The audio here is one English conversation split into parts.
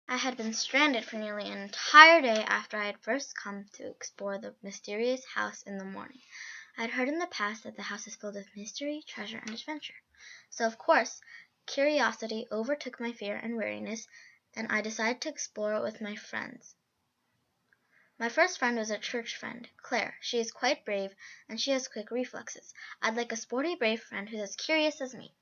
I had been stranded for nearly an entire day after I had first come to explore the mysterious house in the morning. I had heard in the past that the house is filled with mystery, treasure, and adventure. So, of course, curiosity overtook my fear and weariness, and I decided to explore it with my friends. My first friend was a church friend, Claire. She is quite brave, and she has quick reflexes. I'd like a sporty, brave friend who's as curious as me.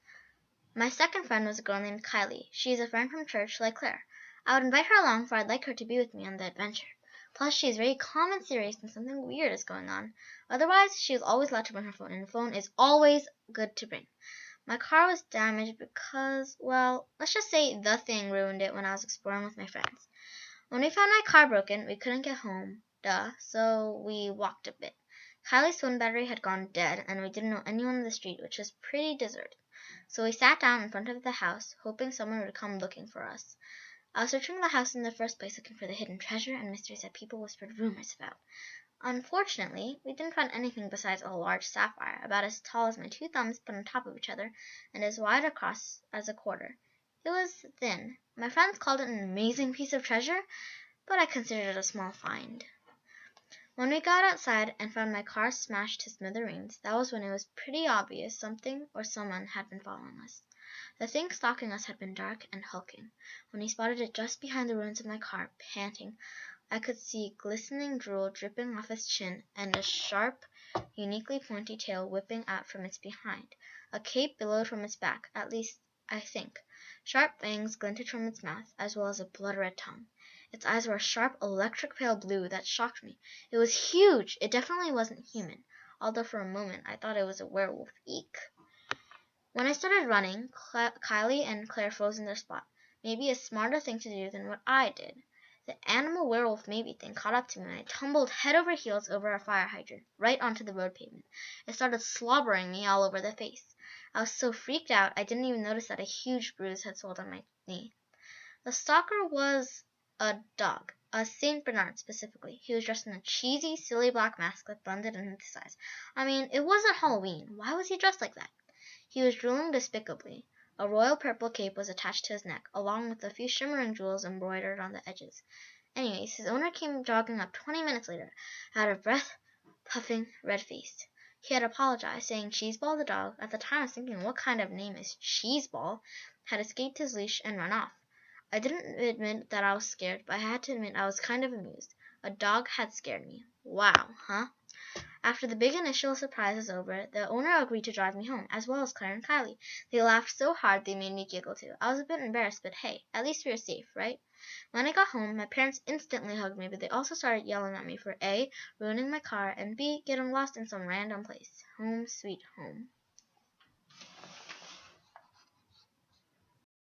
My second friend was a girl named Kylie. She is a friend from church, like Claire. I would invite her along, for I'd like her to be with me on the adventure. Plus, she is very calm and serious when something weird is going on. Otherwise, she is always allowed to bring her phone, and the phone is always good to bring. My car was damaged because, well, let's just say the thing ruined it when I was exploring with my friends. When we found my car broken, we couldn't get home, so we walked a bit. Kylie's phone battery had gone dead, and we didn't know anyone in the street, which was pretty deserted. So we sat down in front of the house, hoping someone would come looking for us. I was searching the house in the first place, looking for the hidden treasure and mysteries that people whispered rumors about. Unfortunately, we didn't find anything besides a large sapphire, about as tall as my two thumbs put on top of each other, and as wide across as a quarter. It was thin. My friends called it an amazing piece of treasure, but I considered it a small find. When we got outside and found my car smashed to smithereens, that was when it was pretty obvious something or someone had been following us. The thing stalking us had been dark and hulking. When we spotted it just behind the ruins of my car, panting, I could see glistening drool dripping off its chin and a sharp, uniquely pointy tail whipping out from its behind. A cape billowed from its back, at least I think. Sharp fangs glinted from its mouth, as well as a blood-red tongue. Its eyes were a sharp, electric pale blue that shocked me. It was huge! It definitely wasn't human, although for a moment I thought it was a werewolf. Eek! When I started running, Kylie and Claire froze in their spot. Maybe a smarter thing to do than what I did. The animal werewolf maybe thing caught up to me and I tumbled head over heels over a fire hydrant, right onto the road pavement. It started slobbering me all over the face. I was so freaked out I didn't even notice that a huge bruise had swelled on my knee. The stalker was a dog, a Saint Bernard specifically. He was dressed in a cheesy, silly black mask that blended in with his eyes. I mean, it wasn't Halloween. Why was he dressed like that? He was drooling despicably. A royal purple cape was attached to his neck, along with a few shimmering jewels embroidered on the edges. Anyways, his owner came jogging up 20 minutes later, out of breath, puffing, red-faced. He had apologized, saying Cheeseball the dog, at the time I was thinking what kind of name is Cheeseball, had escaped his leash and run off. I didn't admit that I was scared, but I had to admit I was kind of amused. A dog had scared me. Wow, huh? After the big initial surprise was over, the owner agreed to drive me home, as well as Claire and Kylie. They laughed so hard they made me giggle too. I was a bit embarrassed, but hey, at least we were safe, right? When I got home, my parents instantly hugged me, but they also started yelling at me for A, ruining my car, and B, getting lost in some random place. Home sweet home.